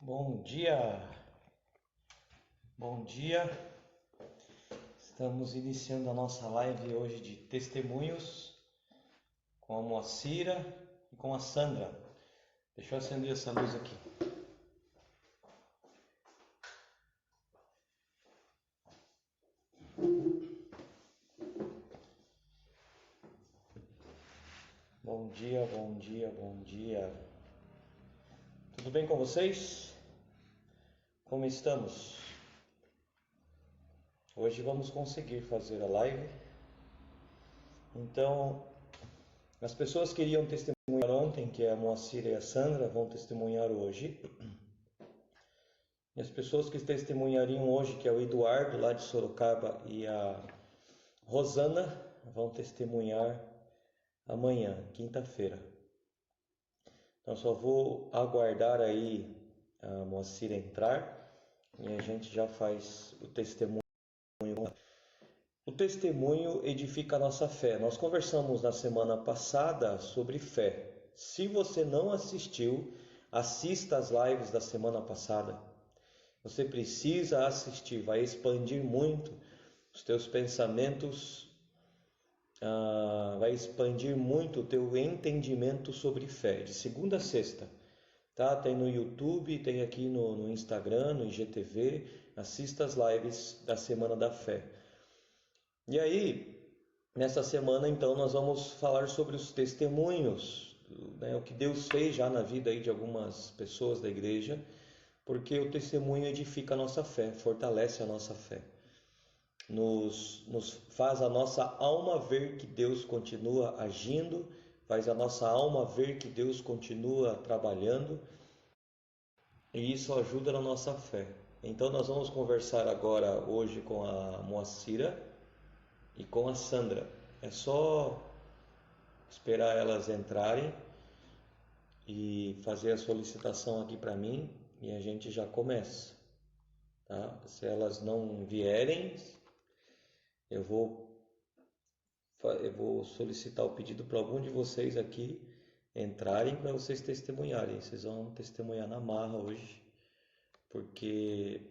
Bom dia, bom dia. Estamos iniciando a nossa live hoje de testemunhos com a Moacira e com a Sandra. Deixa eu acender essa luz aqui. Bom dia, bom dia, bom dia. Tudo bem com vocês? Como estamos? Hoje vamos conseguir fazer a live. Então, as pessoas que iriam testemunhar ontem, que é a Moacira e a Sandra, vão testemunhar hoje. E as pessoas que testemunhariam hoje, que é o Eduardo, lá de Sorocaba, e a Rosana, vão testemunhar amanhã, quinta-feira. Então, só vou aguardar aí a Moacira entrar e a gente já faz o testemunho. O testemunho edifica a nossa fé. Nós conversamos na semana passada sobre fé. Se você não assistiu, assista as lives da semana passada. Você precisa assistir, vai expandir muito os teus pensamentos, vai expandir muito o teu entendimento sobre fé, de segunda a sexta. Tá? Tem no YouTube, tem aqui no Instagram, no IGTV, assista as lives da Semana da Fé. E aí, nessa semana então, nós vamos falar sobre os testemunhos, né? O que Deus fez já na vida aí de algumas pessoas da igreja, porque o testemunho edifica a nossa fé, fortalece a nossa fé. Nos faz a nossa alma ver que Deus continua agindo, faz a nossa alma ver que Deus continua trabalhando, e isso ajuda na nossa fé. Então nós vamos conversar agora hoje com a Moacira e com a Sandra. É só esperar elas entrarem e fazer a solicitação aqui para mim e a gente já começa, tá? Se elas não vierem, eu vou solicitar o pedido para algum de vocês aqui entrarem para vocês testemunharem. Vocês vão testemunhar na marra hoje, porque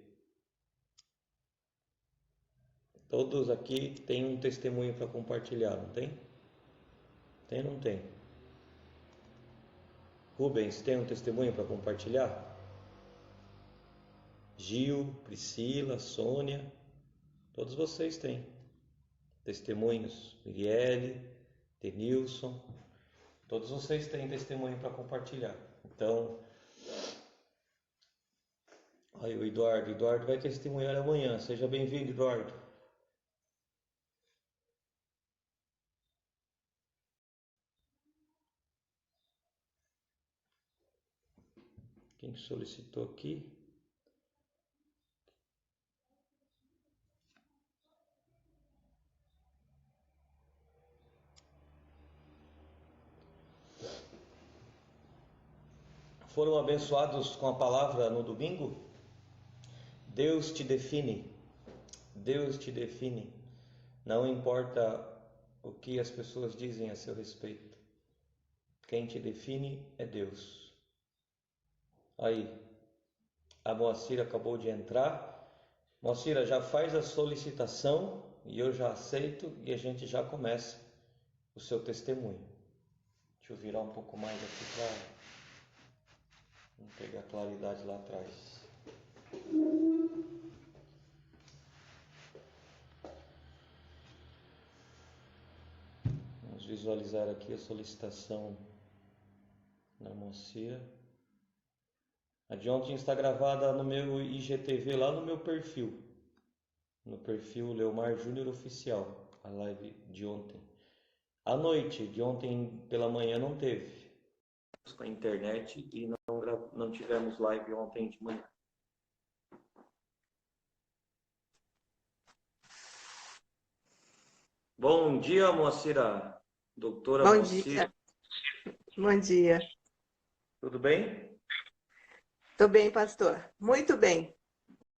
todos aqui têm um testemunho para compartilhar, não tem? Tem ou não tem? Rubens, tem um testemunho para compartilhar? Gil, Priscila, Sônia, todos vocês têm testemunhos. Mirielle, Denilson, todos vocês têm testemunho para compartilhar. Então, aí o Eduardo vai testemunhar amanhã. Seja bem-vindo, Eduardo. Quem solicitou aqui? Foram abençoados com a palavra no domingo? Deus te define. Deus te define. Não importa o que as pessoas dizem a seu respeito. Quem te define é Deus. Aí, a Moacira acabou de entrar. Moacira, já faz a solicitação e eu já aceito e a gente já começa o seu testemunho. Deixa eu virar um pouco mais aqui para não pegar claridade lá atrás. Vamos visualizar aqui a solicitação da Moacira. A de ontem está gravada no meu IGTV, lá no meu perfil. No perfil Leomar Júnior Oficial, a live de ontem. À noite, de ontem pela manhã não teve. Com a internet e não tivemos live ontem de manhã. Bom dia, Moacira. Doutora Bom Moacira. dia. Bom dia. Tudo bem? Estou bem, pastor. Muito bem.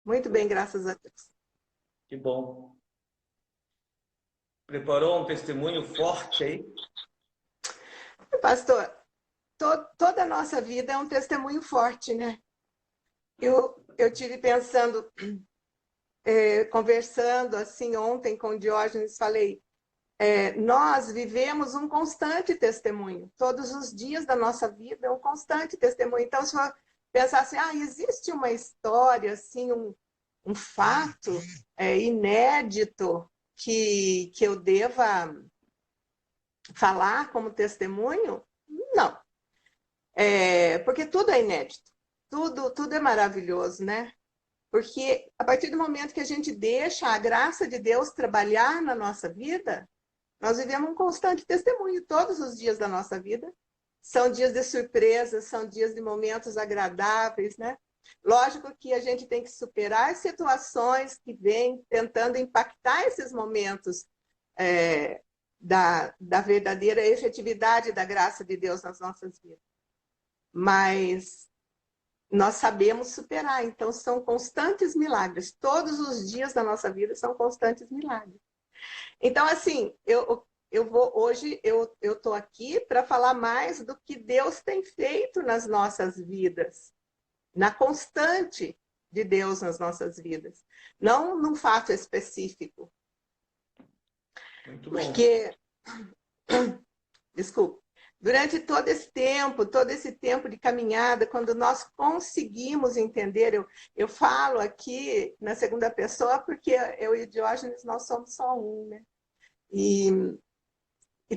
Muito bem, graças a Deus. Que bom. Preparou um testemunho forte aí? Pastor, toda a nossa vida é um testemunho forte, né? Eu tive pensando, conversando assim ontem com o Diógenes, falei, nós vivemos um constante testemunho. Todos os dias da nossa vida é um constante testemunho. Então, se eu pensar assim, existe uma história, assim, um fato inédito que eu deva falar como testemunho? Não. Porque tudo é inédito. Tudo é maravilhoso, né? Porque a partir do momento que a gente deixa a graça de Deus trabalhar na nossa vida, nós vivemos um constante testemunho todos os dias da nossa vida. São dias de surpresas, são dias de momentos agradáveis, né? Lógico que a gente tem que superar as situações que vêm tentando impactar esses momentos da verdadeira efetividade da graça de Deus nas nossas vidas. Mas nós sabemos superar, então são constantes milagres. Todos os dias da nossa vida são constantes milagres. Então, assim, hoje eu estou aqui para falar mais do que Deus tem feito nas nossas vidas, na constante de Deus nas nossas vidas, não num fato específico. Muito bom. Porque, desculpa, durante todo esse tempo de caminhada, quando nós conseguimos entender, eu falo aqui na segunda pessoa porque eu e o Diógenes, nós somos só um, né? E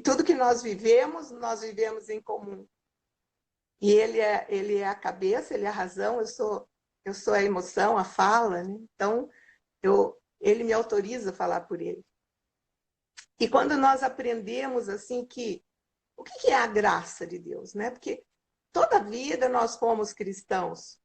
tudo que nós vivemos em comum. E ele é a cabeça, ele é a razão, eu sou a emoção, a fala, né? Então, ele me autoriza a falar por ele. E quando nós aprendemos assim o que é a graça de Deus, né? Porque toda a vida nós fomos cristãos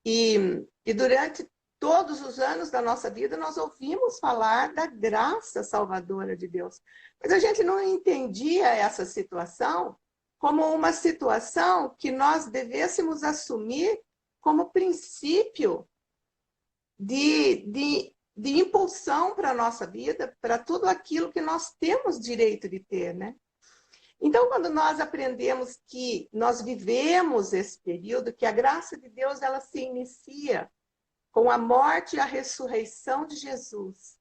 e durante todos os anos da nossa vida nós ouvimos falar da graça salvadora de Deus, mas a gente não entendia essa situação como uma situação que nós devêssemos assumir como princípio de impulsão para a nossa vida, para tudo aquilo que nós temos direito de ter, né? Então, quando nós aprendemos que nós vivemos esse período, que a graça de Deus ela se inicia com a morte e a ressurreição de Jesus,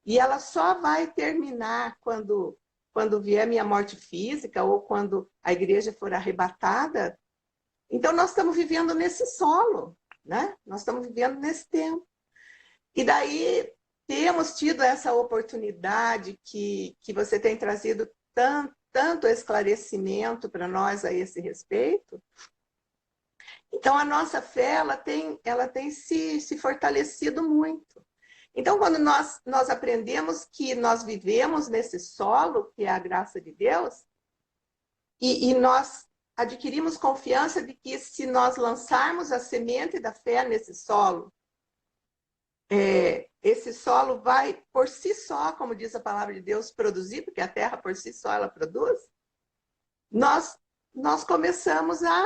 e ela só vai terminar quando vier minha morte física ou quando a igreja for arrebatada, então nós estamos vivendo nesse solo, né? Nós estamos vivendo nesse tempo. E daí temos tido essa oportunidade que você tem trazido tanto esclarecimento para nós a esse respeito. Então, a nossa fé ela tem se fortalecido muito. Então, quando nós aprendemos que nós vivemos nesse solo, que é a graça de Deus, e nós adquirimos confiança de que se nós lançarmos a semente da fé nesse solo, esse solo vai, por si só, como diz a palavra de Deus, produzir, porque a terra por si só ela produz, nós começamos a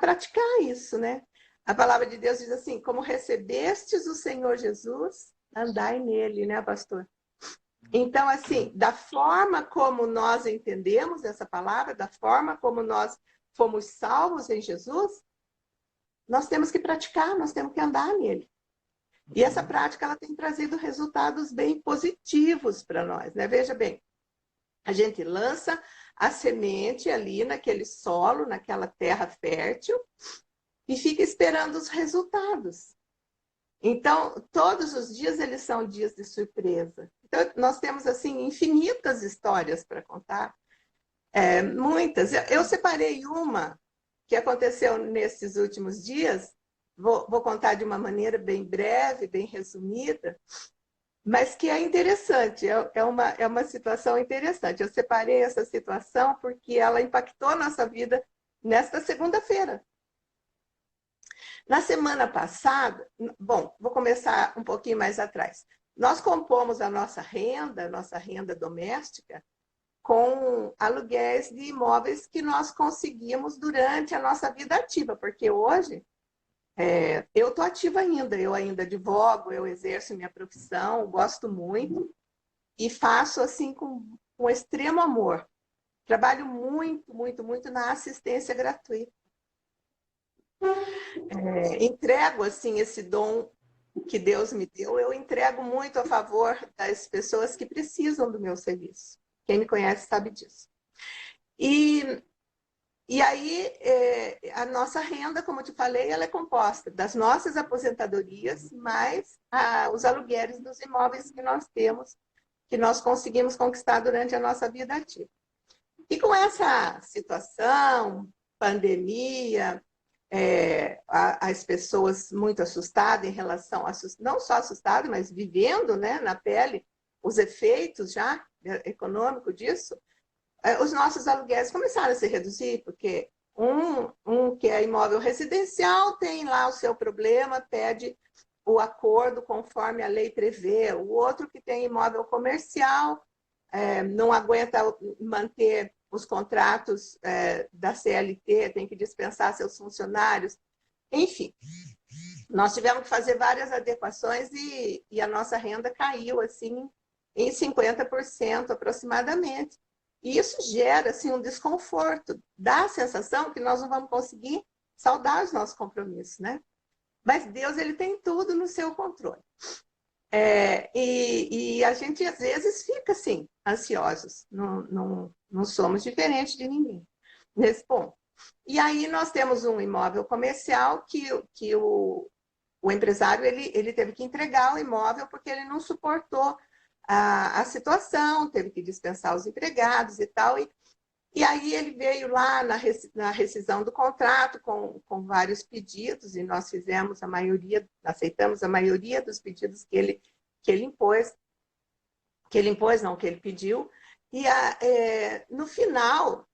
praticar isso, né? A palavra de Deus diz assim, como recebestes o Senhor Jesus, andai nele, né, pastor? Então, assim, da forma como nós entendemos essa palavra, da forma como nós fomos salvos em Jesus, nós temos que praticar, nós temos que andar nele. E essa prática ela tem trazido resultados bem positivos para nós, né? Veja bem, a gente lança a semente ali naquele solo, naquela terra fértil, e fica esperando os resultados. Então, todos os dias eles são dias de surpresa. Então, nós temos, assim, infinitas histórias para contar. Muitas. Eu separei uma que aconteceu nesses últimos dias, vou contar de uma maneira bem breve, bem resumida, mas que é interessante, é uma situação interessante. Eu separei essa situação porque ela impactou a nossa vida nesta segunda-feira. Na semana passada, bom, vou começar um pouquinho mais atrás. Nós compomos a nossa renda doméstica, com aluguéis de imóveis que nós conseguimos durante a nossa vida ativa, porque hoje eu estou ativa ainda, eu ainda advogo, eu exerço minha profissão, gosto muito e faço assim com extremo amor. Trabalho muito, muito, muito na assistência gratuita. Entrego assim esse dom que Deus me deu, eu entrego muito a favor das pessoas que precisam do meu serviço. Quem me conhece sabe disso. E aí, a nossa renda, como eu te falei, ela é composta das nossas aposentadorias, mais os aluguéis dos imóveis que nós temos, que nós conseguimos conquistar durante a nossa vida ativa. E com essa situação, pandemia, as pessoas muito assustadas em relação, não só assustadas, mas vivendo, né, na pele os efeitos já econômicos disso, os nossos aluguéis começaram a se reduzir, porque um que é imóvel residencial tem lá o seu problema, pede o acordo conforme a lei prevê. O outro que tem imóvel comercial não aguenta manter os contratos da CLT, tem que dispensar seus funcionários. Enfim, nós tivemos que fazer várias adequações e a nossa renda caiu assim em 50% aproximadamente. E isso gera assim, um desconforto, dá a sensação que nós não vamos conseguir saldar os nossos compromissos, né? Mas Deus, ele tem tudo no seu controle. E a gente, às vezes, fica assim, ansiosos. Não somos diferentes de ninguém nesse ponto. E aí nós temos um imóvel comercial que o empresário ele teve que entregar o imóvel porque ele não suportou a situação, teve que dispensar os empregados e tal. E aí ele veio lá na rescisão do contrato com vários pedidos e nós fizemos aceitamos a maioria dos pedidos que ele impôs, que ele pediu. E no final,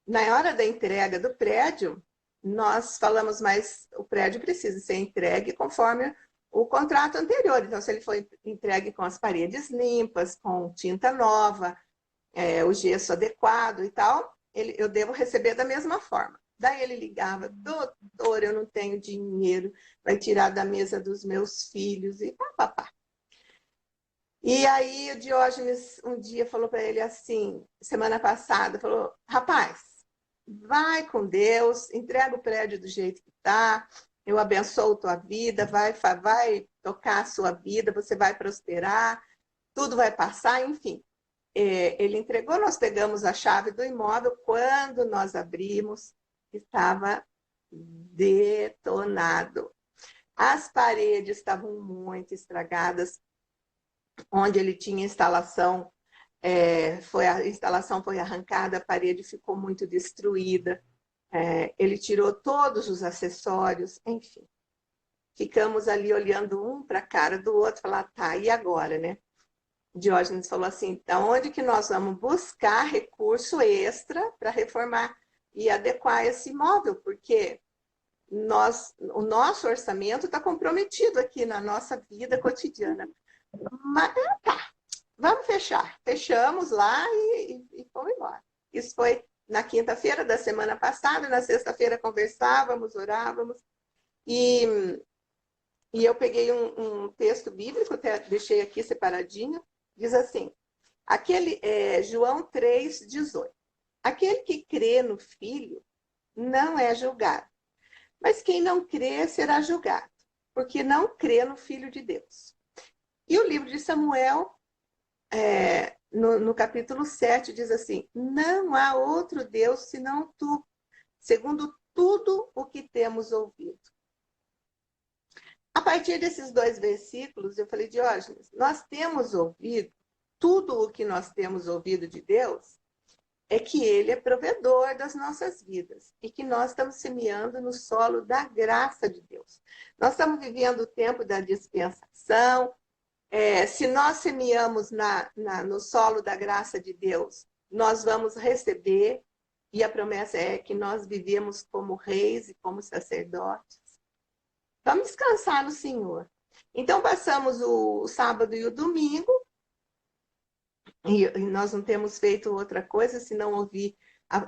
na hora da entrega do prédio, nós falamos, mas o prédio precisa ser entregue conforme o contrato anterior. Então, se ele foi entregue com as paredes limpas, com tinta nova, o gesso adequado e tal, eu devo receber da mesma forma. Daí ele ligava, doutor, eu não tenho dinheiro, vai tirar da mesa dos meus filhos e papapá. E aí o Diógenes um dia falou para ele assim, semana passada, falou, rapaz, vai com Deus, entrega o prédio do jeito que está, eu abençoo tua vida, vai tocar a sua vida, você vai prosperar, tudo vai passar, enfim. Ele entregou, nós pegamos a chave do imóvel, quando nós abrimos, estava detonado. As paredes estavam muito estragadas, onde ele tinha instalação, a instalação foi arrancada, a parede ficou muito destruída, ele tirou todos os acessórios, enfim. Ficamos ali olhando um para a cara do outro, falar, tá, e agora, né? Diógenes falou assim, onde que nós vamos buscar recurso extra para reformar e adequar esse imóvel, porque o nosso orçamento está comprometido aqui na nossa vida cotidiana. Mas tá, vamos fechar. Fechamos lá e fomos embora. Isso foi na quinta-feira da semana passada, na sexta-feira conversávamos, orávamos, e eu peguei um texto bíblico, até deixei aqui separadinho, diz assim, João 3,18. Aquele que crê no Filho não é julgado, mas quem não crê será julgado, porque não crê no Filho de Deus. E o livro de Samuel, no capítulo 7, diz assim, não há outro Deus senão tu, segundo tudo o que temos ouvido. A partir desses 2 versículos, eu falei, Diógenes, nós temos ouvido, tudo o que nós temos ouvido de Deus é que Ele é provedor das nossas vidas e que nós estamos semeando no solo da graça de Deus. Nós estamos vivendo o tempo da dispensação. Se nós semeamos no solo da graça de Deus, nós vamos receber, e a promessa é que nós vivemos como reis e como sacerdotes. Vamos descansar no Senhor. Então, passamos o sábado e o domingo, e nós não temos feito outra coisa senão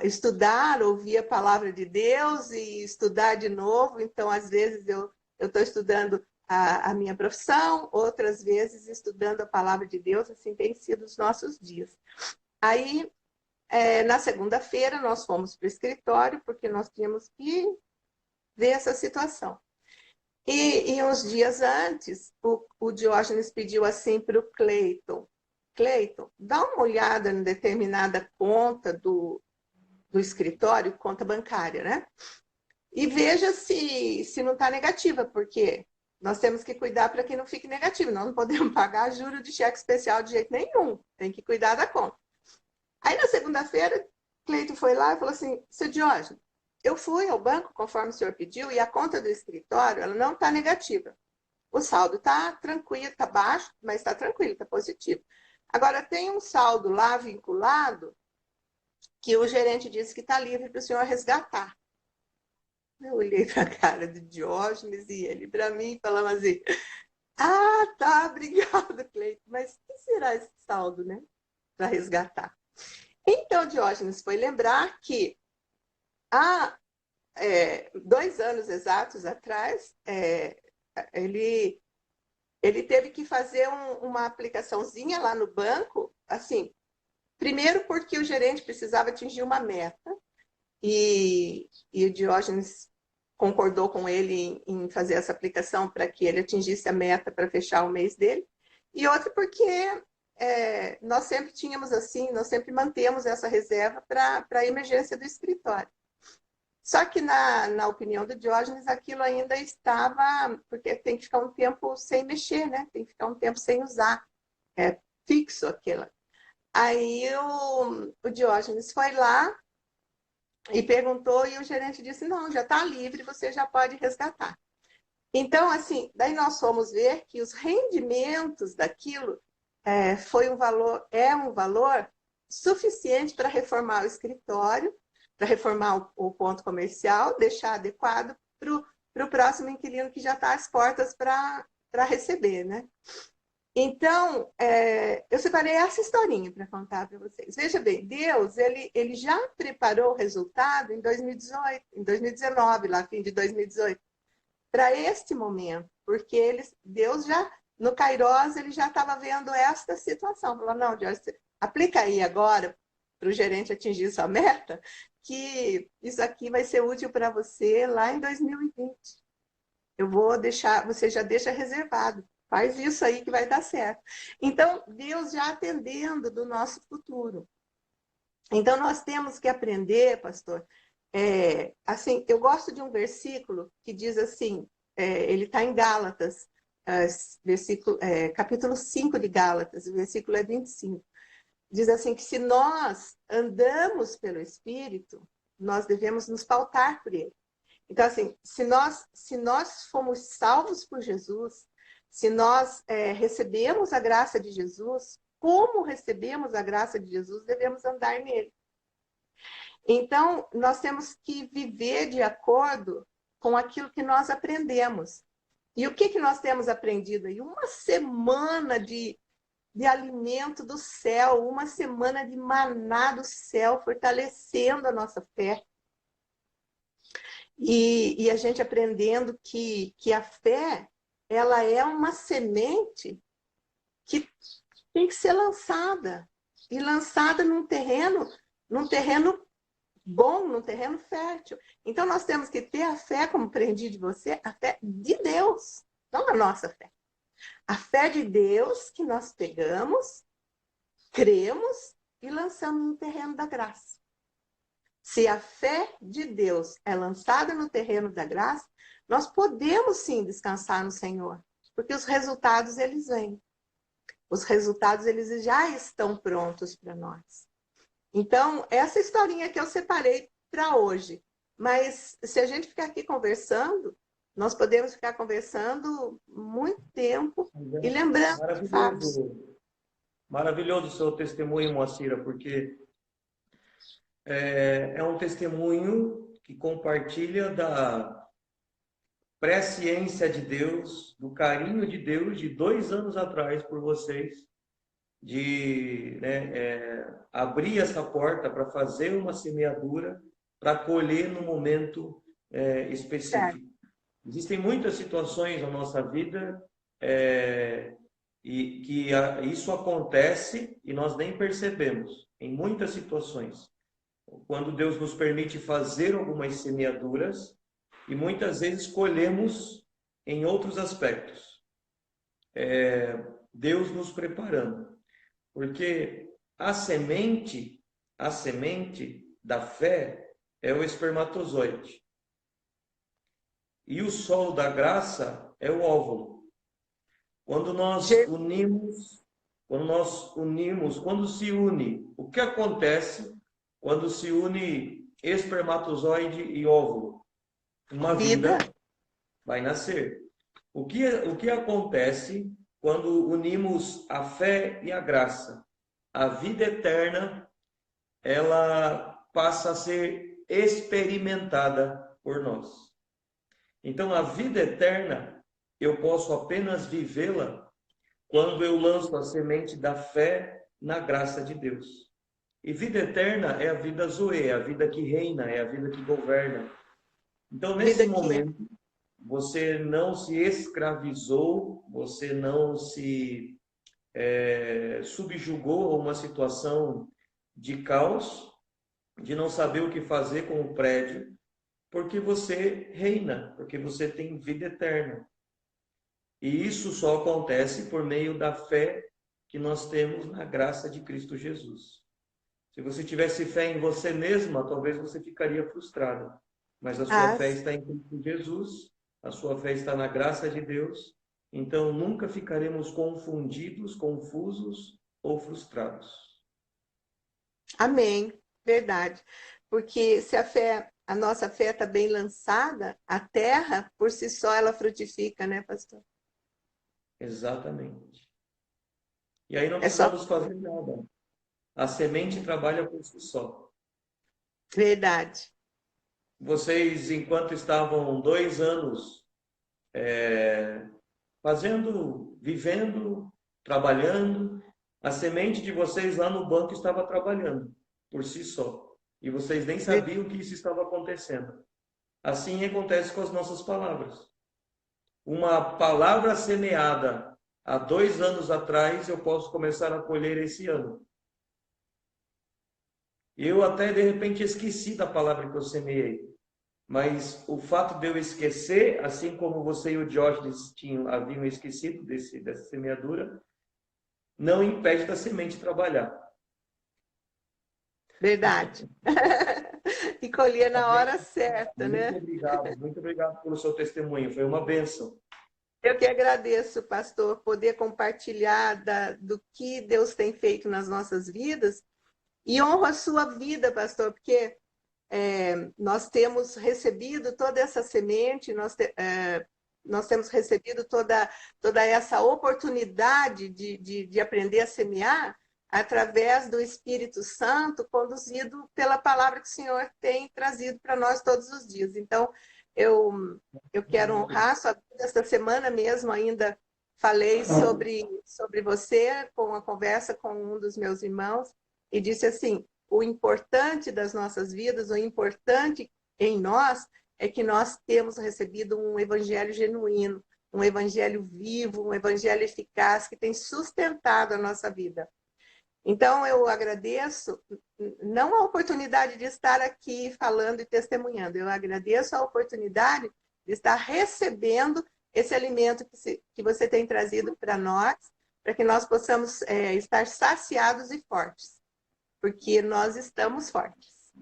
estudar, ouvir a palavra de Deus e estudar de novo. Então, às vezes, eu estou estudando a minha profissão, outras vezes estudando a palavra de Deus, assim tem sido os nossos dias. Aí, na segunda-feira, nós fomos para o escritório, porque nós tínhamos que ver essa situação. E uns dias antes, o Diógenes pediu assim para o Cleiton: Cleiton, dá uma olhada em determinada conta do escritório, conta bancária, né? E veja se não está negativa, porque nós temos que cuidar para que não fique negativo. Nós não podemos pagar juros de cheque especial de jeito nenhum. Tem que cuidar da conta. Aí, na segunda-feira, Cleiton foi lá e falou assim: seu Diógenes, eu fui ao banco conforme o senhor pediu e a conta do escritório ela não está negativa. O saldo está tranquilo, está baixo, mas está tranquilo, está positivo. Agora, tem um saldo lá vinculado que o gerente disse que está livre para o senhor resgatar. Eu olhei para a cara do Diógenes e ele para mim falando assim: ah, tá, obrigado, Cleiton, mas o que será esse saldo, né? Para resgatar. Então, Diógenes foi lembrar que há 2 anos exatos atrás, ele teve que fazer uma aplicaçãozinha lá no banco, assim, primeiro porque o gerente precisava atingir uma meta, e o Diógenes concordou com ele em fazer essa aplicação para que ele atingisse a meta para fechar o mês dele, e outra porque nós sempre tínhamos assim, nós sempre mantemos essa reserva para a emergência do escritório. Só que na opinião do Diógenes, aquilo ainda estava, porque tem que ficar um tempo sem mexer, né? Tem que ficar um tempo sem usar, fixo aquilo. Aí o Diógenes foi lá e perguntou, e o gerente disse: não, já está livre, você já pode resgatar. Então, assim, daí nós fomos ver que os rendimentos daquilo é um valor suficiente para reformar o escritório, para reformar o ponto comercial, deixar adequado para o próximo inquilino que já está às portas para receber, né? Então, eu separei essa historinha para contar para vocês. Veja bem, Deus, ele já preparou o resultado em 2018, em 2019, lá fim de 2018, para este momento, porque Deus já, no Kairos, ele já estava vendo esta situação. Falou: não, Deus, aplica aí agora para o gerente atingir sua meta, que isso aqui vai ser útil para você lá em 2020. Eu vou deixar, você já deixa reservado. Faz isso aí que vai dar certo. Então, Deus já atendendo do nosso futuro. Então, nós temos que aprender, pastor. Assim, eu gosto de um versículo que diz assim, ele está em Gálatas, capítulo 5 de Gálatas, o versículo é 25. Diz assim que se nós andamos pelo Espírito, nós devemos nos pautar por ele. Então, assim, se nós fomos salvos por Jesus, se nós recebemos a graça de Jesus, como recebemos a graça de Jesus, devemos andar nele. Então, nós temos que viver de acordo com aquilo que nós aprendemos. E o que nós temos aprendido aí? Uma semana de alimento do céu, uma semana de maná do céu, fortalecendo a nossa fé. E a gente aprendendo que a fé, ela é uma semente que tem que ser lançada. E lançada num terreno bom, num terreno fértil. Então, nós temos que ter a fé, como aprendi de você, a fé de Deus, não a nossa fé. A fé de Deus que nós pegamos, cremos e lançamos no terreno da graça. Se a fé de Deus é lançada no terreno da graça, nós podemos sim descansar no Senhor, porque os resultados eles vêm. Os resultados eles já estão prontos para nós. Então, essa historinha que eu separei para hoje. Mas se a gente ficar aqui conversando, nós podemos ficar conversando muito tempo e lembrando fatos. Maravilhoso o seu testemunho, Moacira, porque é um testemunho que compartilha da presciência de Deus, do carinho de Deus de 2 anos atrás por vocês, de abrir essa porta para fazer uma semeadura, para colher no momento específico. Existem muitas situações na nossa vida e que isso acontece e nós nem percebemos, em muitas situações. Quando Deus nos permite fazer algumas semeaduras, e muitas vezes colhemos em outros aspectos. Deus nos preparando, porque a semente da fé é o espermatozoide e o solo da graça é o óvulo. Quando se une, o que acontece quando se une espermatozoide e óvulo? Uma vida vai nascer. O que acontece quando unimos a fé e a graça? A vida eterna, ela passa a ser experimentada por nós. Então, a vida eterna, eu posso apenas vivê-la quando eu lanço a semente da fé na graça de Deus. E vida eterna é a vida zoe, é a vida que reina, é a vida que governa. Então, nesse momento, você não se escravizou, você não se subjugou a uma situação de caos, de não saber o que fazer com o prédio, porque você reina, porque você tem vida eterna. E isso só acontece por meio da fé que nós temos na graça de Cristo Jesus. Se você tivesse fé em você mesma, talvez você ficaria frustrada. Mas a sua fé está em Cristo Jesus, a sua fé está na graça de Deus. Então nunca ficaremos confundidos, confusos ou frustrados. Amém. Verdade. Porque se a nossa fé está bem lançada, a terra, por si só, ela frutifica, né, pastor? Exatamente. E aí não precisamos fazer nada. A semente trabalha por si só. Verdade. Vocês, enquanto estavam 2 anos vivendo, trabalhando, a semente de vocês lá no banco estava trabalhando por si só. E vocês nem sabiam que isso estava acontecendo. Assim acontece com as nossas palavras. Uma palavra semeada há 2 anos atrás, eu posso começar a colher esse ano. Eu até de repente esqueci da palavra que eu semeei. Mas o fato de eu esquecer, assim como você e o Diógenes haviam esquecido dessa semeadura, não impede da semente trabalhar. Verdade. E colher na hora certa, né? Muito obrigado pelo seu testemunho, foi uma bênção. Eu que agradeço, pastor, poder compartilhar do que Deus tem feito nas nossas vidas e honro a sua vida, pastor, porque nós temos recebido toda essa semente, nós temos recebido toda essa oportunidade de aprender a semear através do Espírito Santo, conduzido pela palavra que o Senhor tem trazido para nós todos os dias. Então, eu quero honrar a sua vida. Esta semana mesmo ainda falei sobre você com a conversa com um dos meus irmãos e disse assim, o importante das nossas vidas, o importante em nós é que nós temos recebido um evangelho genuíno, um evangelho vivo, um evangelho eficaz que tem sustentado a nossa vida. Então, eu agradeço, não a oportunidade de estar aqui falando e testemunhando, eu agradeço a oportunidade de estar recebendo esse alimento que você tem trazido para nós, para que nós possamos estar saciados e fortes, porque nós estamos fortes.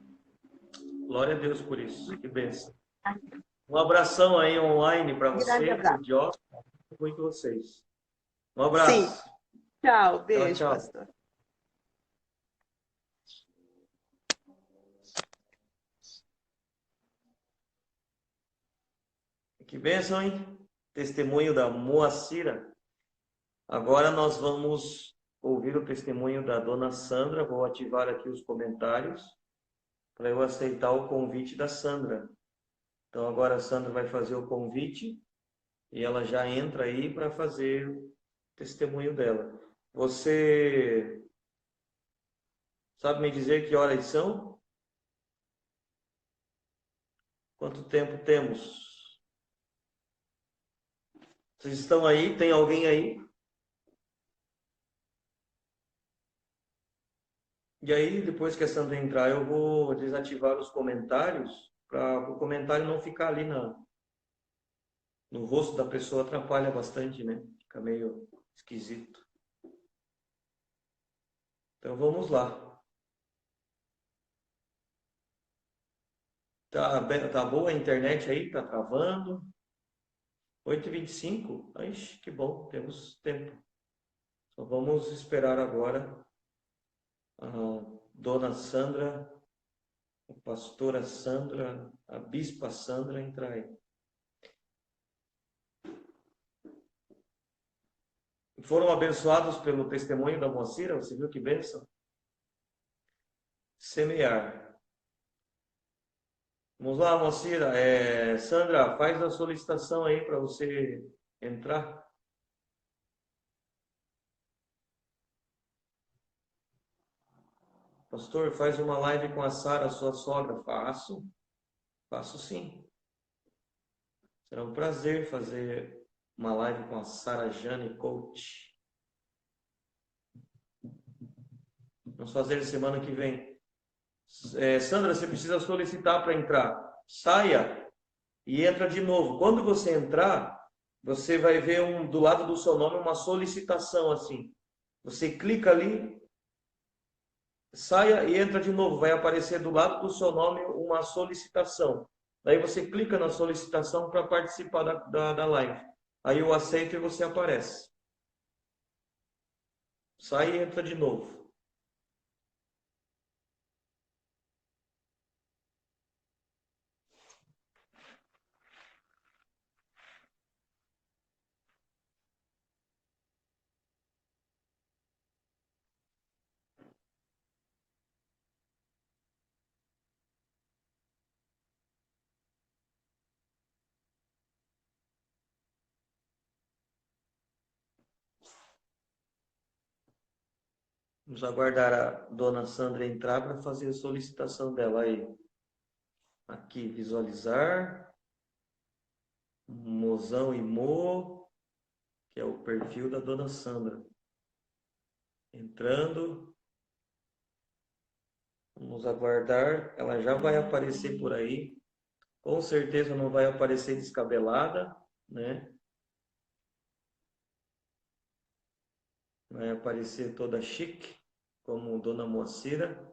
Glória a Deus por isso, que bênção. Um abração aí online para você, para o Diógenes, muito com vocês. Um abraço. Sim. Tchau, beijo, tchau. pastor. Que bênção, hein? Testemunho da Moacira. Agora nós vamos ouvir o testemunho da dona Sandra. Vou ativar aqui os comentários para eu aceitar o convite da Sandra. Então agora a Sandra vai fazer o convite e ela já entra aí para fazer o testemunho dela. Você sabe me dizer que horas são? Quanto tempo temos? Vocês estão aí? Tem alguém aí? E aí, depois que a Sandra entrar, eu vou desativar os comentários para o comentário não ficar ali no rosto da pessoa, atrapalha bastante, né? Fica meio esquisito. Então vamos lá. Tá boa a internet aí? Tá travando? 8h25? Ixi, que bom, temos tempo. Só vamos esperar agora a dona Sandra, a pastora Sandra, a bispa Sandra entrar aí. Foram abençoados pelo testemunho da Moacira? Você viu que bênção? Semear. Vamos lá, Moacira. Sandra, faz a solicitação aí para você entrar. Pastor, faz uma live com a Sara, sua sogra. Faço sim. Será um prazer fazer uma live com a Sara Jane Coach. Vamos fazer semana que vem. Sandra, você precisa solicitar para entrar. Saia e entra de novo. Quando você entrar, você vai ver do lado do seu nome uma solicitação assim. Você clica ali, saia e entra de novo. Vai aparecer do lado do seu nome uma solicitação. Daí você clica na solicitação para participar da live. Aí eu aceito e você aparece. Sai e entra de novo. Vamos aguardar a dona Sandra entrar para fazer a solicitação dela aí. Aqui, visualizar. Mozão e Mo, que é o perfil da dona Sandra. Entrando. Vamos aguardar. Ela já vai aparecer por aí. Com certeza não vai aparecer descabelada, né? Vai aparecer toda chique, como dona Moacira.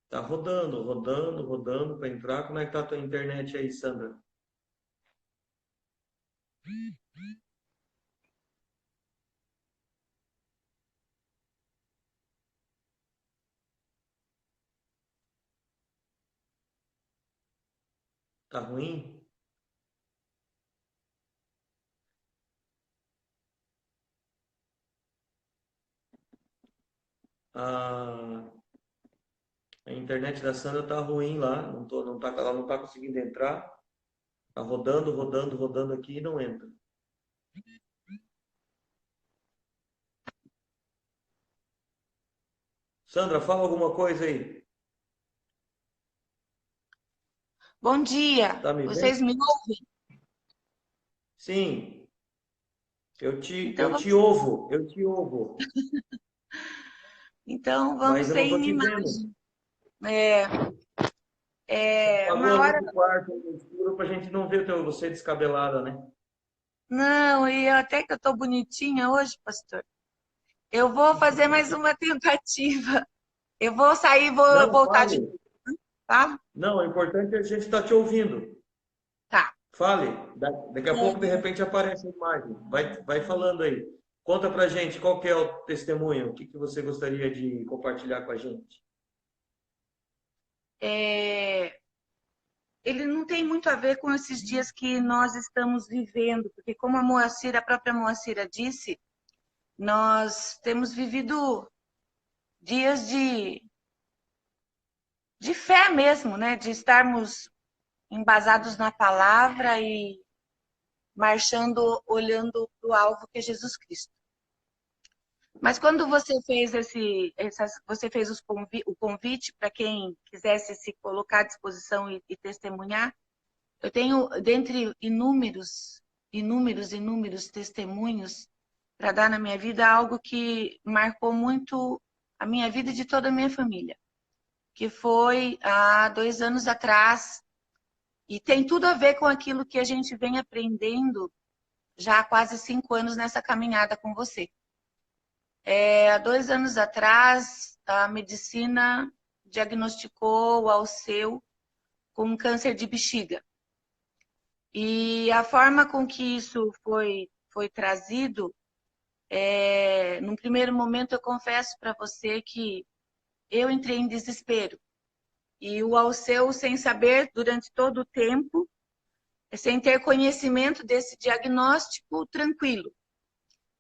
Tá rodando para entrar. Como é que tá a tua internet aí, Sandra? Tá ruim? A internet da Sandra tá ruim lá. Ela não tá conseguindo entrar. Tá rodando aqui e não entra. Sandra, fala alguma coisa aí. Bom dia, Tá me vocês vendo? me ouvem? Sim, eu Então te ouvo, eu te ouvo, vamos mas eu não tô sem te vendo. imagem. É, Apagou uma a luz hora. do quarto no escuro pra gente não ver você descabelada, né? Não, e até que eu tô bonitinha hoje, pastor. Eu vou fazer mais uma tentativa. Eu vou sair e vou Não, voltar de fale. novo, tá? Não, o importante é a gente estar te ouvindo. Tá. Fale. Daqui a pouco, de repente, aparece a imagem. Vai falando aí. Conta pra gente qual que é o testemunho, o que você gostaria de compartilhar com a gente. É, ele não tem muito a ver com esses dias que nós estamos vivendo, porque como a própria Moacira disse, nós temos vivido dias de fé mesmo, né? De estarmos embasados na palavra e marchando, olhando para o alvo que é Jesus Cristo. Mas quando você fez você fez o convite para quem quisesse se colocar à disposição e testemunhar, eu tenho, dentre inúmeros testemunhos para dar na minha vida, algo que marcou muito a minha vida e de toda a minha família, que foi há 2 anos atrás, e tem tudo a ver com aquilo que a gente vem aprendendo já há quase 5 anos nessa caminhada com você. Há 2 anos atrás, a medicina diagnosticou o Alceu com câncer de bexiga. E a forma com que isso foi trazido, num primeiro momento eu confesso para você que eu entrei em desespero. E o Alceu, sem saber durante todo o tempo, sem ter conhecimento desse diagnóstico, tranquilo.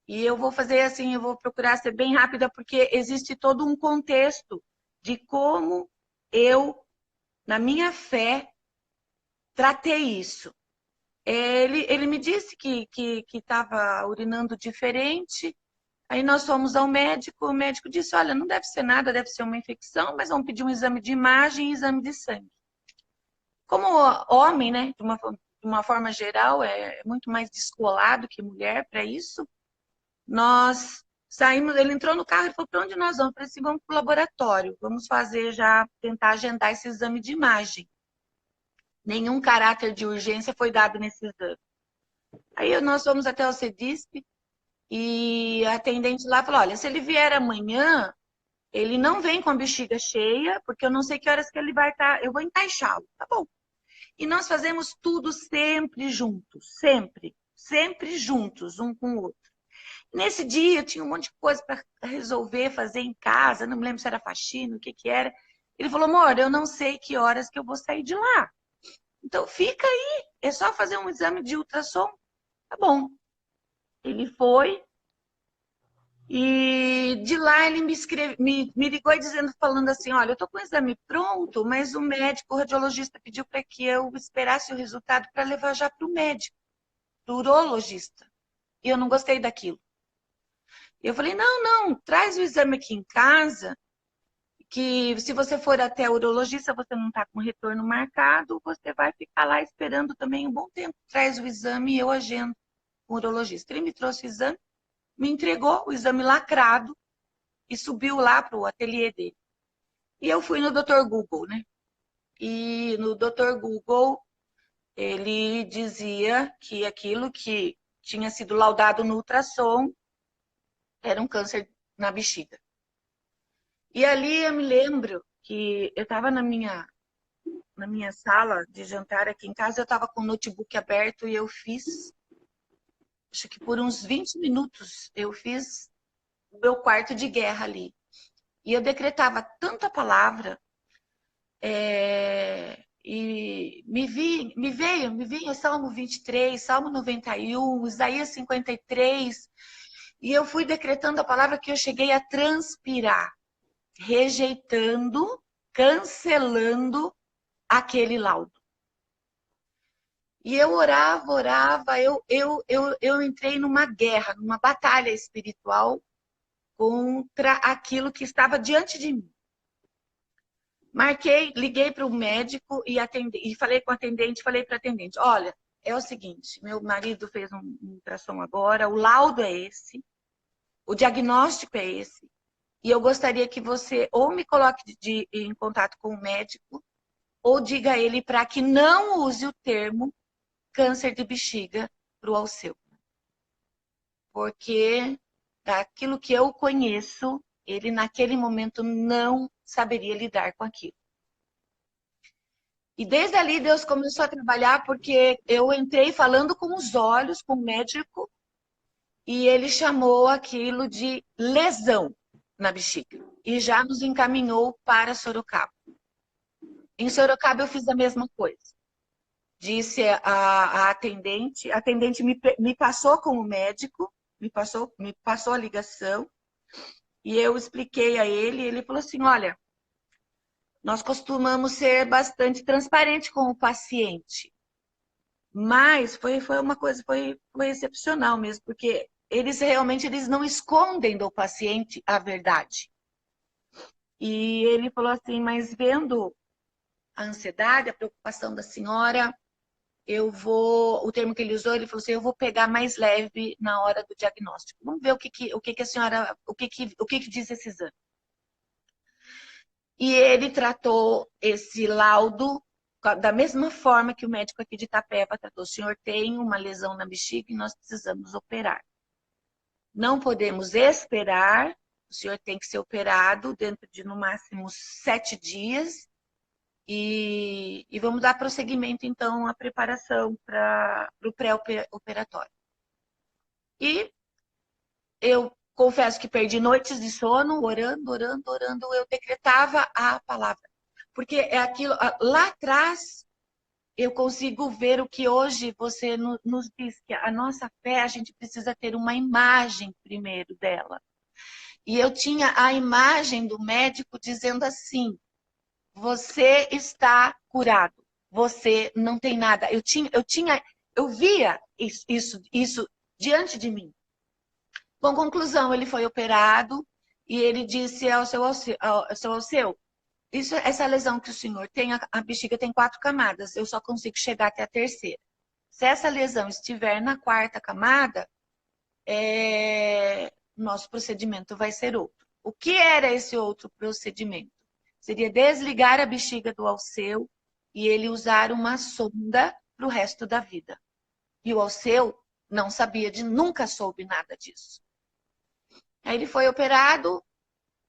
E eu vou fazer assim, eu vou procurar ser bem rápida, porque existe todo um contexto de como eu, na minha fé, tratei isso. Ele me disse que estava urinando diferente, aí nós fomos ao médico, o médico disse, olha, não deve ser nada, deve ser uma infecção, mas vamos pedir um exame de imagem e exame de sangue. Como homem, né, de uma forma geral, é muito mais descolado que mulher para isso, nós saímos, ele entrou no carro e falou, para onde nós vamos? Eu falei assim, vamos para o laboratório, vamos fazer já, tentar agendar esse exame de imagem. Nenhum caráter de urgência foi dado nesse exame. Aí nós fomos até o CEDISP e a atendente lá falou, olha, se ele vier amanhã, ele não vem com a bexiga cheia, porque eu não sei que horas que ele vai estar, eu vou encaixá-lo, tá bom. E nós fazemos tudo sempre juntos, sempre juntos, um com o outro. Nesse dia, eu tinha um monte de coisa para resolver, fazer em casa, não me lembro se era faxina, o que era. Ele falou, amor, eu não sei que horas que eu vou sair de lá. Então, fica aí, é só fazer um exame de ultrassom. Tá bom. Ele foi e de lá ele me ligou dizendo, falando assim, olha, eu tô com o exame pronto, mas o médico, o radiologista pediu para que eu esperasse o resultado para levar já para o médico, do urologista. E eu não gostei daquilo. Eu falei, não, traz o exame aqui em casa, que se você for até o urologista, você não está com retorno marcado, você vai ficar lá esperando também um bom tempo. Traz o exame e eu agendo com o urologista. Ele me trouxe o exame, me entregou o exame lacrado e subiu lá para o ateliê dele. E eu fui no Dr. Google, né? E no Dr. Google, ele dizia que aquilo que tinha sido laudado no ultrassom era um câncer na bexiga. E ali eu me lembro que eu estava na minha sala de jantar aqui em casa, eu estava com o notebook aberto e eu fiz, acho que por uns 20 minutos, eu fiz o meu quarto de guerra ali. E eu decretava tanta palavra, e me veio Salmo 23, Salmo 91, Isaías 53, e eu fui decretando a palavra que eu cheguei a transpirar, rejeitando, cancelando aquele laudo. E eu orava, eu entrei numa guerra, numa batalha espiritual contra aquilo que estava diante de mim. Liguei para o médico e falei com o atendente, falei para a atendente, olha, é o seguinte, meu marido fez um ultrassom agora, o laudo é esse, o diagnóstico é esse, e eu gostaria que você ou me coloque em contato com o médico, ou diga a ele para que não use o termo câncer de bexiga para o Alceu. Porque daquilo que eu conheço, ele naquele momento não saberia lidar com aquilo. E desde ali Deus começou a trabalhar, porque eu entrei falando com os olhos, com o médico, e ele chamou aquilo de lesão na bexiga. E já nos encaminhou para Sorocaba. Em Sorocaba eu fiz a mesma coisa. Disse a atendente me passou com o médico, me passou a ligação, e eu expliquei a ele, e ele falou assim, olha, nós costumamos ser bastante transparente com o paciente, mas foi uma coisa, foi excepcional mesmo, porque eles não escondem do paciente a verdade. E ele falou assim, mas vendo a ansiedade, a preocupação da senhora, o termo que ele usou, ele falou assim, eu vou pegar mais leve na hora do diagnóstico. Vamos ver o que a senhora, o que diz esse exame. E ele tratou esse laudo da mesma forma que o médico aqui de Itapeva tratou. O senhor tem uma lesão na bexiga e nós precisamos operar. Não podemos esperar, o senhor tem que ser operado dentro de no máximo 7 dias e vamos dar prosseguimento então à preparação para o pré-operatório. E eu confesso que perdi noites de sono, orando, eu decretava a palavra. Porque é aquilo, lá atrás, eu consigo ver o que hoje você nos diz, que a nossa fé, a gente precisa ter uma imagem primeiro dela. E eu tinha a imagem do médico dizendo assim, você está curado, você não tem nada. Eu via isso diante de mim. Bom, conclusão, ele foi operado e ele disse ao seu Alceu, essa lesão que o senhor tem, a bexiga tem 4 camadas, eu só consigo chegar até a terceira. Se essa lesão estiver na 4ª camada, nosso procedimento vai ser outro. O que era esse outro procedimento? Seria desligar a bexiga do Alceu e ele usar uma sonda para o resto da vida. E o Alceu não sabia nunca soube nada disso. Aí ele foi operado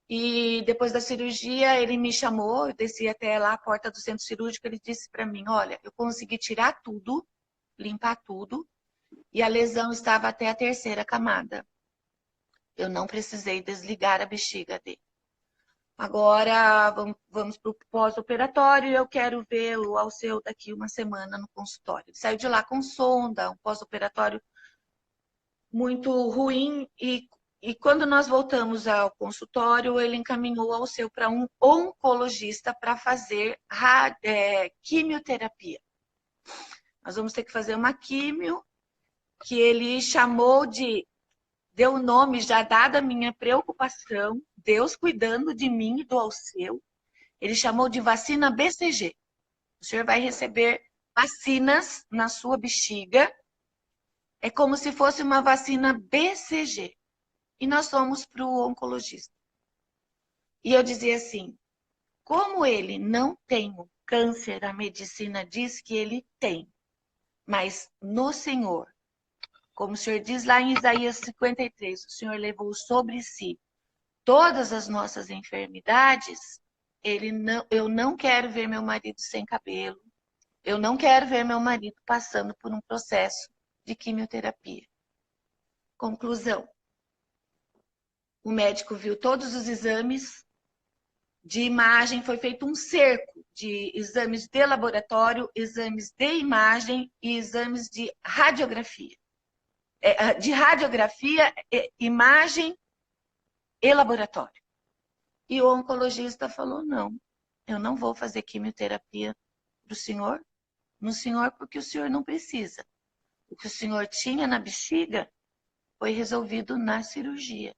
e depois da cirurgia ele me chamou, eu desci até lá a porta do centro cirúrgico, ele disse para mim, olha, eu consegui tirar tudo, limpar tudo, e a lesão estava até a 3ª camada. Eu não precisei desligar a bexiga dele. Agora vamos para o pós-operatório e eu quero ver o Alceu daqui uma semana no consultório. Ele saiu de lá com sonda, um pós-operatório muito ruim e quando nós voltamos ao consultório, ele encaminhou o Alceu para um oncologista para fazer quimioterapia. Nós vamos ter que fazer uma quimio que ele chamou deu o nome já dado a minha preocupação, Deus cuidando de mim e do Alceu. Ele chamou de vacina BCG. O senhor vai receber vacinas na sua bexiga. É como se fosse uma vacina BCG. E nós fomos para o oncologista. E eu dizia assim, como ele não tem o câncer, a medicina diz que ele tem. Mas no Senhor, como o Senhor diz lá em Isaías 53, o Senhor levou sobre si todas as nossas enfermidades, eu não quero ver meu marido sem cabelo, eu não quero ver meu marido passando por um processo de quimioterapia. Conclusão. O médico viu todos os exames de imagem, foi feito um cerco de exames de laboratório, exames de imagem e exames de radiografia. De radiografia, imagem e laboratório. E o oncologista falou, não, eu não vou fazer quimioterapia no senhor, porque o senhor não precisa. O que o senhor tinha na bexiga foi resolvido na cirurgia.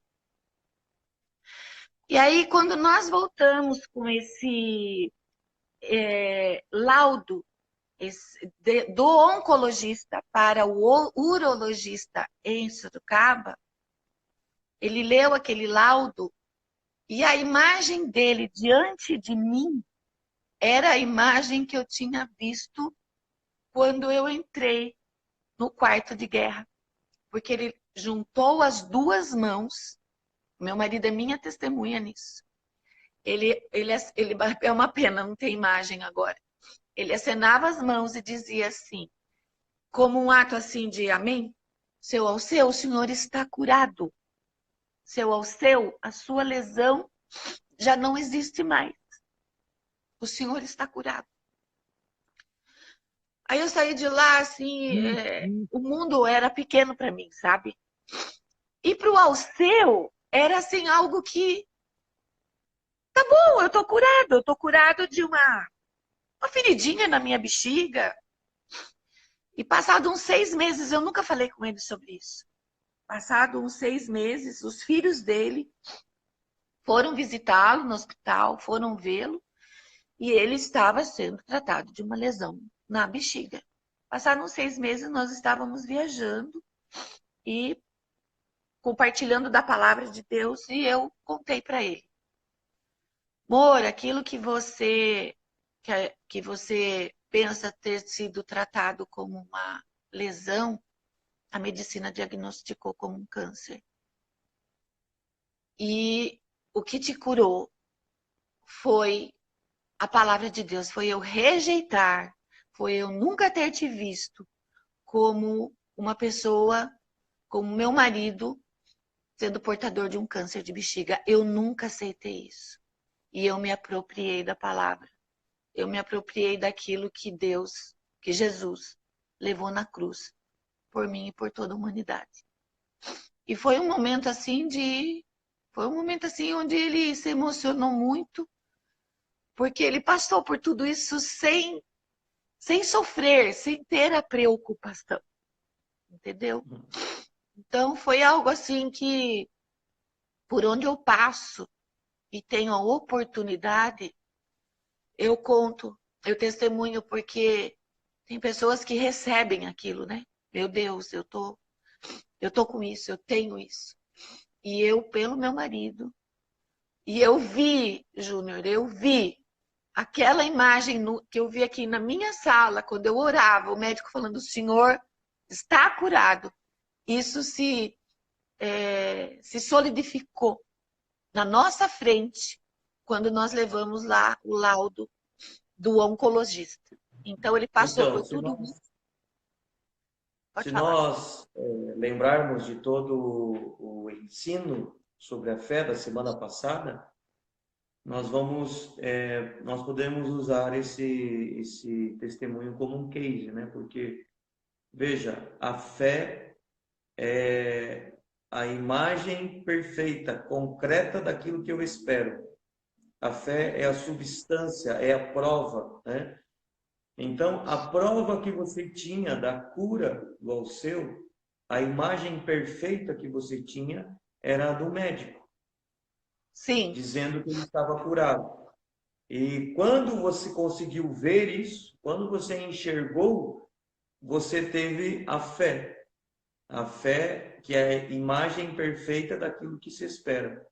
E aí, quando nós voltamos com esse laudo do oncologista para o urologista em Sorocaba, ele leu aquele laudo e a imagem dele diante de mim era a imagem que eu tinha visto quando eu entrei no quarto de guerra. Porque ele juntou as 2 mãos, meu marido é minha testemunha nisso. Ele é uma pena, não tem imagem agora. Ele acenava as mãos e dizia assim, como um ato assim de amém, seu Alceu, o senhor está curado. Seu Alceu, a sua lesão já não existe mais. O senhor está curado. Aí eu saí de lá, assim, o mundo era pequeno para mim, sabe? E para o Alceu, era assim, algo que, tá bom, eu tô curado de uma feridinha na minha bexiga. E passado uns 6 meses, eu nunca falei com ele sobre isso. Passado uns 6 meses, os filhos dele foram visitá-lo no hospital, foram vê-lo, e ele estava sendo tratado de uma lesão na bexiga. Passaram uns 6 meses, nós estávamos viajando e compartilhando da palavra de Deus, e eu contei para ele. Amor, aquilo que você pensa ter sido tratado como uma lesão, a medicina diagnosticou como um câncer. E o que te curou foi a palavra de Deus, foi eu rejeitar, foi eu nunca ter te visto como uma pessoa, como meu marido, sendo portador de um câncer de bexiga. Eu nunca aceitei isso. E eu me apropriei da palavra. Eu me apropriei daquilo que Deus, que Jesus, levou na cruz por mim e por toda a humanidade. E foi um momento assim onde ele se emocionou muito, porque ele passou por tudo isso sem sofrer, sem ter a preocupação. Entendeu? Então foi algo assim que, por onde eu passo e tenho a oportunidade, eu conto, eu testemunho, porque tem pessoas que recebem aquilo, né? Meu Deus, eu tô com isso, eu tenho isso. E eu, pelo meu marido, e eu vi, Júnior, eu vi aquela imagem que eu vi aqui na minha sala, quando eu orava, o médico falando, o senhor está curado. Isso se solidificou na nossa frente quando nós levamos lá o laudo do oncologista. Então, ele passou Então, por tudo isso. Pode se falar. nós lembrarmos de todo o ensino sobre a fé da semana passada, nós podemos usar esse testemunho como um case, né? Porque, veja, a fé é a imagem perfeita, concreta daquilo que eu espero. A fé é a substância, é a prova, né? Então, a prova que você tinha da cura do Alceu, a imagem perfeita que você tinha era a do médico, Sim, dizendo que ele estava curado. E quando você conseguiu ver isso, quando você enxergou, você teve a fé. A fé que é a imagem perfeita daquilo que se espera.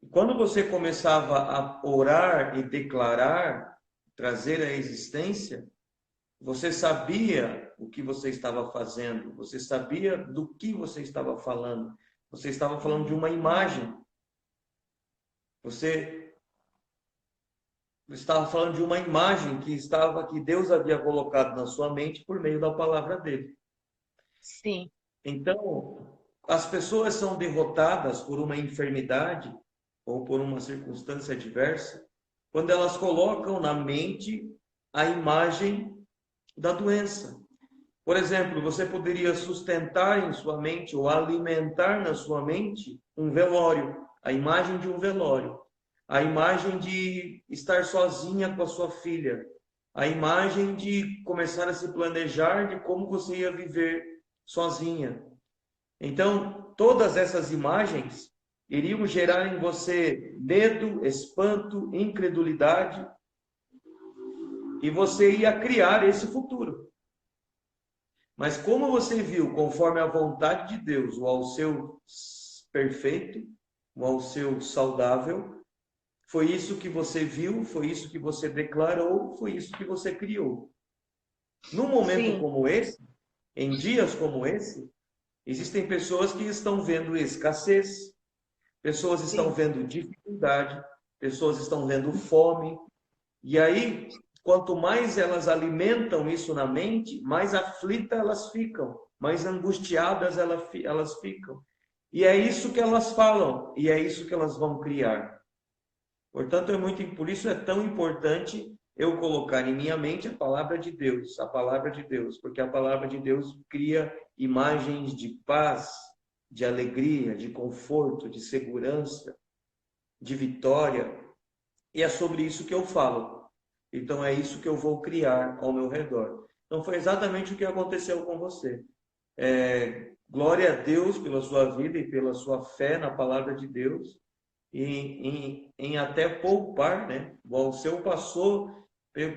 E quando você começava a orar e declarar, trazer à existência, você sabia o que você estava fazendo, você sabia do que você estava falando. Você estava falando de uma imagem. Você estava falando de uma imagem que Deus havia colocado na sua mente por meio da palavra dele. sim. Então, as pessoas são derrotadas por uma enfermidade ou por uma circunstância adversa quando elas colocam na mente a imagem da doença. Por exemplo, você poderia sustentar em sua mente ou alimentar na sua mente um velório, a imagem de um velório, a imagem de estar sozinha com a sua filha, a imagem de começar a se planejar de como você ia viver sozinha. Então, todas essas imagens iriam gerar em você medo, espanto, incredulidade, e você ia criar esse futuro. Mas como você viu, conforme a vontade de Deus, o Alceu perfeito, o Alceu saudável, foi isso que você viu, foi isso que você declarou, foi isso que você criou. Num momento como esse, em dias como esse, existem pessoas que estão vendo escassez, pessoas estão vendo dificuldade, pessoas estão vendo fome. E aí, quanto mais elas alimentam isso na mente, mais aflitas elas ficam, mais angustiadas elas ficam. E é isso que elas falam, e é isso que elas vão criar. Portanto, por isso é tão importante eu colocar em minha mente a palavra de Deus, porque a palavra de Deus cria imagens de paz, de alegria, de conforto, de segurança, de vitória. E é sobre isso que eu falo. Então é isso que eu vou criar ao meu redor. Então foi exatamente o que aconteceu com você. Glória a Deus pela sua vida e pela sua fé na palavra de Deus. E em até poupar, né? O Alceu passou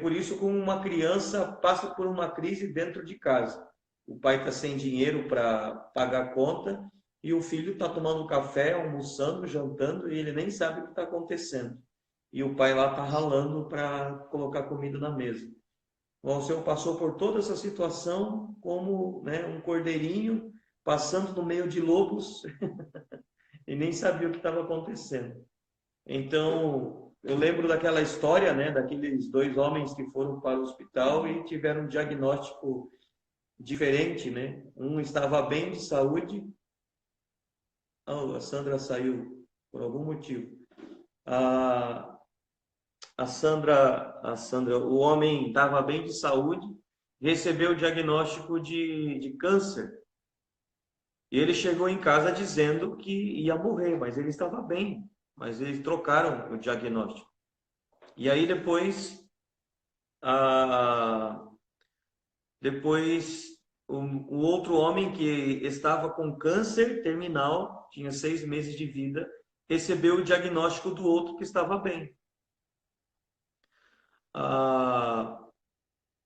por isso como uma criança passa por uma crise dentro de casa. O pai está sem dinheiro para pagar a conta e o filho está tomando um café, almoçando, jantando, e ele nem sabe o que está acontecendo. E o pai lá está ralando para colocar comida na mesa. O Alceu passou por toda essa situação como, né, um cordeirinho passando no meio de lobos e nem sabia o que estava acontecendo. Então, eu lembro daquela história, né, daqueles dois homens que foram para o hospital e tiveram um diagnóstico diferente, né? Um estava bem de saúde. A Sandra saiu por algum motivo. A Sandra, o homem estava bem de saúde, recebeu o diagnóstico de câncer. E ele chegou em casa dizendo que ia morrer, mas ele estava bem. Mas eles trocaram o diagnóstico. E aí depois o outro homem que estava com câncer terminal, tinha 6 meses de vida, recebeu o diagnóstico do outro que estava bem.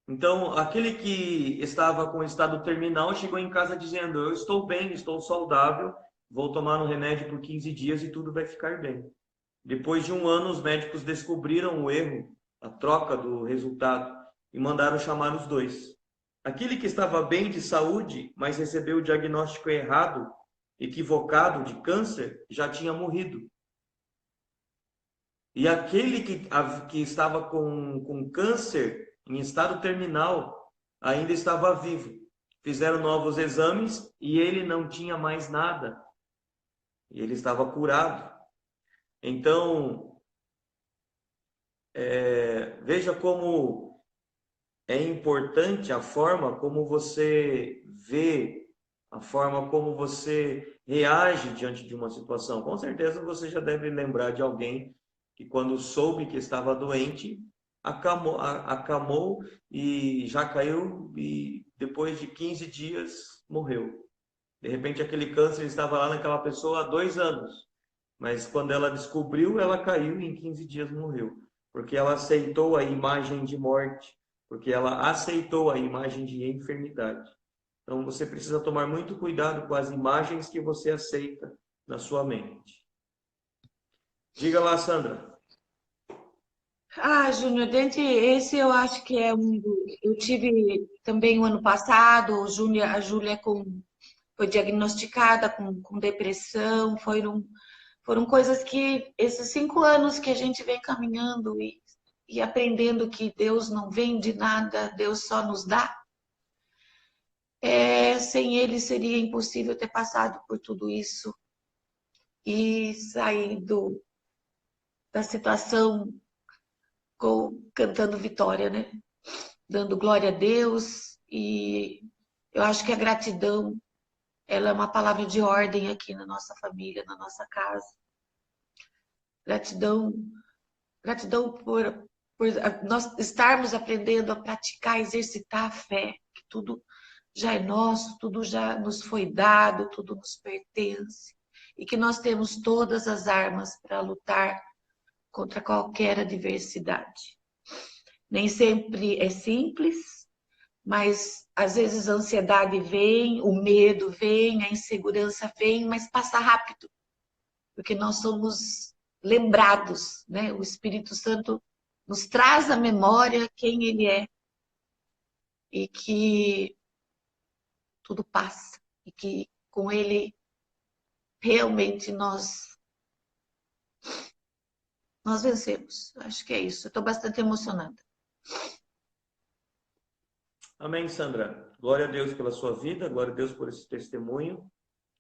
Então, aquele que estava com estado terminal chegou em casa dizendo: eu estou bem, estou saudável, vou tomar um remédio por 15 dias e tudo vai ficar bem. Depois de 1 ano, os médicos descobriram o erro, a troca do resultado, e mandaram chamar os dois. Aquele que estava bem de saúde, mas recebeu o diagnóstico errado, equivocado de câncer, já tinha morrido. E aquele que estava com câncer, em estado terminal, ainda estava vivo. Fizeram novos exames e ele não tinha mais nada. E ele estava curado. Então, veja como é importante a forma como você vê, a forma como você reage diante de uma situação. Com certeza você já deve lembrar de alguém que, quando soube que estava doente, acamou e já caiu, e depois de 15 dias morreu. De repente aquele câncer estava lá naquela pessoa há 2 anos, mas quando ela descobriu, ela caiu e em 15 dias morreu, porque ela aceitou a imagem de morte, porque ela aceitou a imagem de enfermidade. Então você precisa tomar muito cuidado com as imagens que você aceita na sua mente. Diga lá, Sandra. Júnior, dentre esse eu acho que é eu tive também o ano passado, a Júlia foi diagnosticada com depressão, foram coisas que esses 5 anos que a gente vem caminhando e aprendendo que Deus não vem de nada, Deus só nos dá. Sem Ele seria impossível ter passado por tudo isso e sair da situação cantando vitória, né? Dando glória a Deus. E eu acho que a gratidão, ela é uma palavra de ordem aqui na nossa família, na nossa casa. Gratidão por nós estarmos aprendendo a praticar, exercitar a fé, que tudo já é nosso, tudo já nos foi dado, tudo nos pertence, e que nós temos todas as armas para lutar contra qualquer adversidade. Nem sempre é simples, mas às vezes a ansiedade vem, o medo vem, a insegurança vem, mas passa rápido, porque nós somos lembrados, né? O Espírito Santo nos traz à memória quem Ele é e que tudo passa e que com Ele realmente nós vencemos. Acho que é isso. Eu estou bastante emocionada. Amém, Sandra. Glória a Deus pela sua vida, glória a Deus por esse testemunho.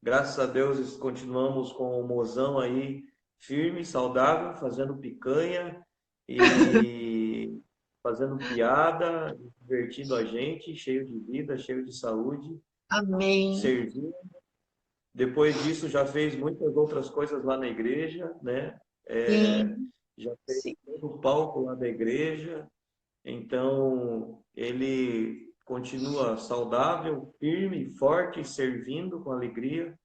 Graças a Deus continuamos com o mozão aí firme, saudável, fazendo picanha e fazendo piada, divertindo a gente, cheio de vida, cheio de saúde. Amém. Servindo. Depois disso já fez muitas outras coisas lá na igreja, né? Já fez todo o palco lá da igreja. Então, ele continua saudável, firme, forte, servindo com alegria.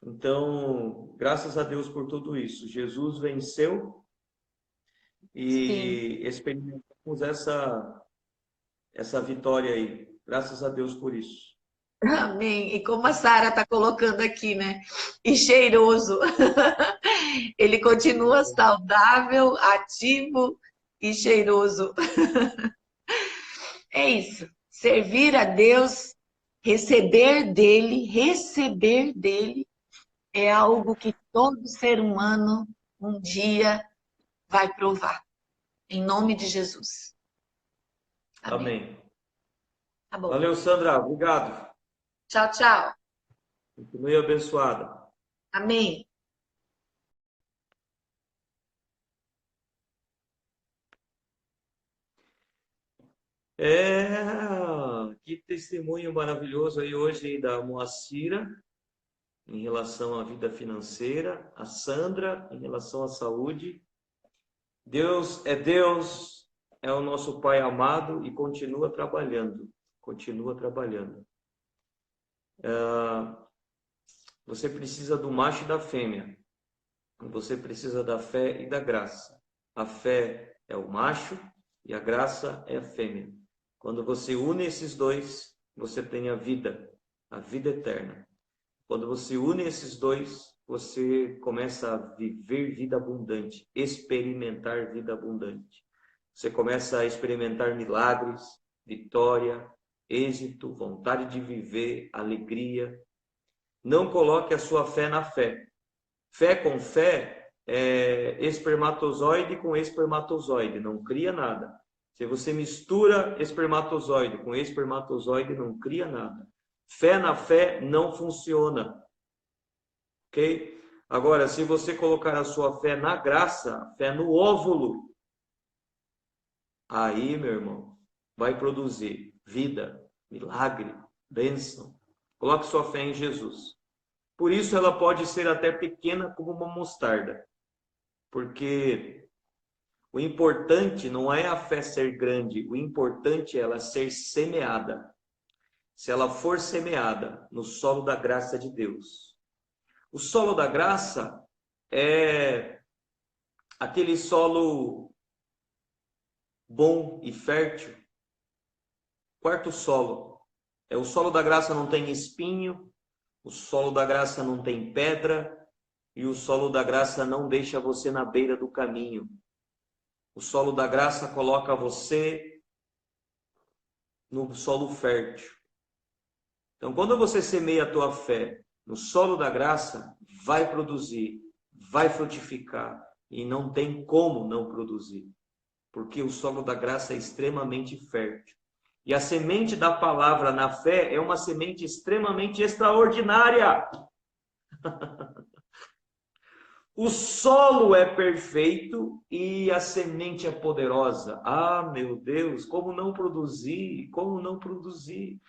Então, graças a Deus por tudo isso. Jesus venceu e experimentamos essa vitória aí. Graças a Deus por isso. Amém. E como a Sara está colocando aqui, né? E cheiroso. Ele continua saudável, ativo e cheiroso. É isso. Servir a Deus, receber dele é algo que todo ser humano um dia vai provar. Em nome de Jesus. Amém. Amém. Tá bom. Valeu, Sandra. Obrigado. Tchau, tchau. Continue abençoada. Amém. Que testemunho maravilhoso aí hoje da Moacira em relação à vida financeira, a Sandra em relação à saúde. Deus, é o nosso Pai amado e continua trabalhando, continua trabalhando. Você precisa do macho e da fêmea. Você precisa da fé e da graça. A fé é o macho e a graça é a fêmea. Quando você une esses dois, você tem a vida eterna. Quando você une esses dois, você começa a viver vida abundante, experimentar vida abundante. Você começa a experimentar milagres, vitória, êxito, vontade de viver, alegria. Não coloque a sua fé na fé. Fé com fé é espermatozoide com espermatozoide, não cria nada. Se você mistura espermatozoide com espermatozoide, não cria nada. Fé na fé não funciona. Ok? Agora, se você colocar a sua fé na graça, fé no óvulo, aí, meu irmão, vai produzir vida, milagre, bênção. Coloque sua fé em Jesus. Por isso ela pode ser até pequena como uma mostarda. Porque o importante não é a fé ser grande, o importante é ela ser semeada. Se ela for semeada no solo da graça de Deus. O solo da graça é aquele solo bom e fértil. Quarto solo. O solo da graça não tem espinho, o solo da graça não tem pedra, e o solo da graça não deixa você na beira do caminho. O solo da graça coloca você no solo fértil. Então, quando você semeia a tua fé no solo da graça, vai produzir, vai frutificar, e não tem como não produzir, porque o solo da graça é extremamente fértil. E a semente da palavra na fé é uma semente extremamente extraordinária. O solo é perfeito e a semente é poderosa. Ah, meu Deus, como não produzir? Como não produzir?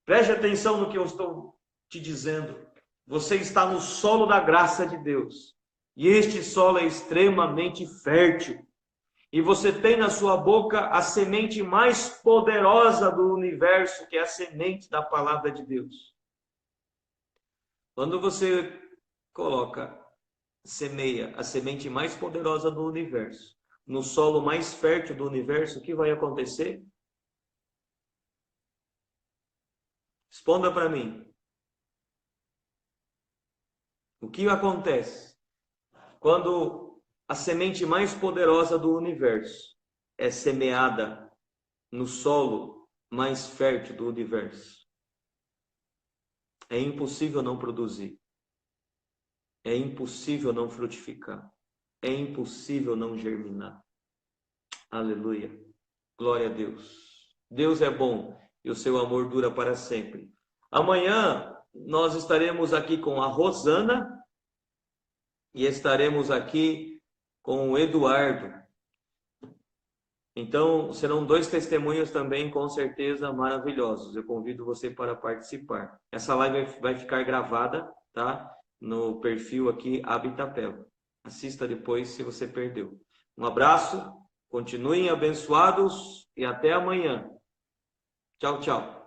Preste atenção no que eu estou te dizendo. Você está no solo da graça de Deus. E este solo é extremamente fértil. E você tem na sua boca a semente mais poderosa do universo, que é a semente da palavra de Deus. Quando você semeia a semente mais poderosa do universo no solo mais fértil do universo, o que vai acontecer? Responda para mim. O que acontece quando a semente mais poderosa do universo é semeada no solo mais fértil do universo? É impossível não produzir. É impossível não frutificar. É impossível não germinar. Aleluia. Glória a Deus. Deus é bom e o seu amor dura para sempre. Amanhã nós estaremos aqui com a Rosana e estaremos aqui com o Eduardo. Então, serão 2 testemunhos também, com certeza, maravilhosos. Eu convido você para participar. Essa live vai ficar gravada, tá? No perfil aqui, Habitapel. Assista depois se você perdeu. Um abraço, continuem abençoados e até amanhã. Tchau, tchau.